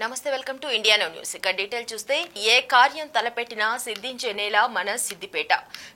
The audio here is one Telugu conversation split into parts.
నమస్తే welcome to India now news. ఇక డీటెయిల్ చూస్తే ఏ కార్యం తలపెట్టినా సిద్ధించే నేల మన సిద్దిపేట.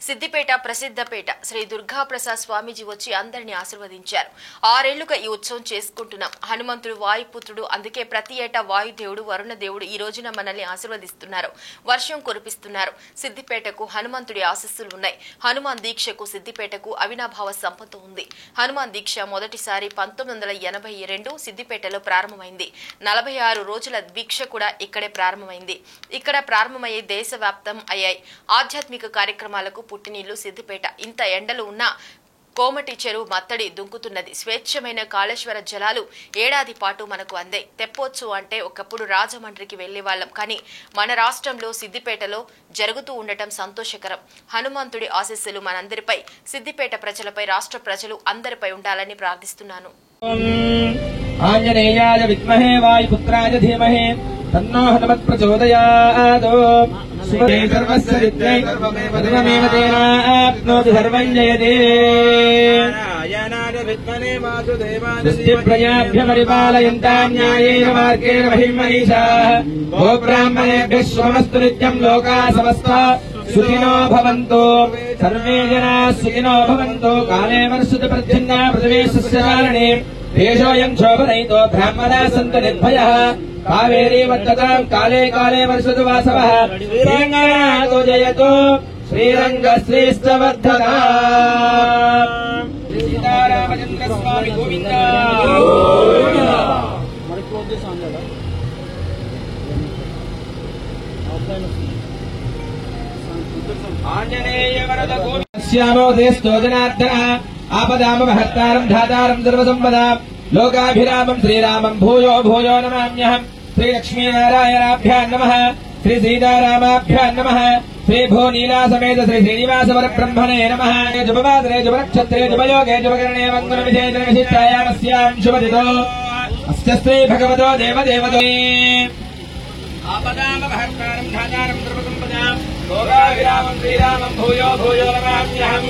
సిద్దిపేట ప్రసిద్ధపేట. శ్రీ దుర్గా ప్రసాద్ స్వామీజీ వచ్చి అందరినీ ఆశీర్వదించారు. 6 ఏళ్లుగా ఈ ఉత్సవం చేసుకుంటున్నాం. హనుమంతుడు వాయుపుత్రుడు, అందుకే ప్రతి ఏటా వాయుదేవుడు వరుణ దేవుడు ఈ రోజున మనల్ని ఆశీర్వదిస్తున్నారు, వర్షం కురిపిస్తున్నారు. సిద్దిపేటకు హనుమంతుడి ఆశీస్సులు ఉన్నాయి. హనుమాన్ దీక్షకు సిద్దిపేటకు అవినాభావ సంబంధం ఉంది. హనుమాన్ దీక్ష మొదటిసారి 1982 సిద్దిపేటలో ప్రారంభమైంది. 46 రోజుల దీక్ష కూడా ఇక్కడే ప్రారంభమైంది. ఇక్కడ ప్రారంభమయ్యే దేశవ్యాప్తం అయ్యాయి ఆధ్యాత్మిక కార్యక్రమాలకు పుట్టినీళ్లు సిద్దిపేట. ఇంత ఎండలు ఉన్నా కోమటి చెరువు మత్తడి దుంకుతున్నది. స్వేచ్ఛమైన కాళేశ్వర జలాలు ఏడాది పాటు మనకు అందాయి. తెప్పొచ్చు అంటే ఒకప్పుడు రాజమండ్రికి వెళ్లే వాళ్ళం, కానీ మన రాష్ట్రంలో సిద్దిపేటలో జరుగుతూ ఉండటం సంతోషకరం. హనుమంతుడి ఆశీస్సులు మనందరిపై, సిద్దిపేట ప్రజలపై, రాష్ట్ర ప్రజలు అందరిపై ఉండాలని ప్రార్థిస్తున్నాను. ఆంజనేయాయ విద్మహే వాయుపుత్రాయ ధీమహి తన్నో హనుమత్ ప్రచోదయాత్. శుభే సర్వస్య విద్యై సర్వమేవ తేనాప్నోతి సర్వం జయతే. ప్రజాభ్య పరిపాలయంతాం న్యాయేన మార్గేణ మహిం మనీషాః. గోబ్రాహ్మణేభ్యః శుభమస్తు నిత్యం. లోకాః సమస్తాః సుఖినో భవంతు. సర్వే జనాః సుఖినో భవంతు. కాలే వర్షతు పర్జన్యః పృథివీ సస్యశాలినీ. దేశోయం శోభనయితో బ్రాహ్మణాః సంతు నిర్భయః. కావేరీ వర్తతాం కాలే కాలే వర్షతు వాసవః. శ్రీరంగనాథో జయతు శ్రీరంగశ్రీష్టవర్ధనా. సీతారామచంద్ర స్వామి గోవింద. ఆంజనేయ వరద గోవింద. శ్యామో దేశో జనార్దన ఆపదామహర్తారం ధాతారం సర్వసంపదాం. లోకాభిరామం శ్రీరామం భూయో భూయో నమామ్యహం. శ్రీలక్ష్మీనారాయణాభ్యాం నమః. శ్రీ సీతారామాభ్యాం నమః. శ్రీ భూ నీలా సమేత శ్రీ శ్రీనివాస వరబ్రహ్మణే నమః. శుభవాదరే శుభనక్షత్రే శుభయోగే శుభకరణే మంగళ విజేతన విశిష్టాయామస్యాం శుభదితో అస్య శ్రీ భగవతో దేవదేవతో. ఆపదామహర్తారం ధాతారం సర్వసంపదాం. లోకాభిరామం శ్రీరామం భూయో భూయో నమామ్యహం.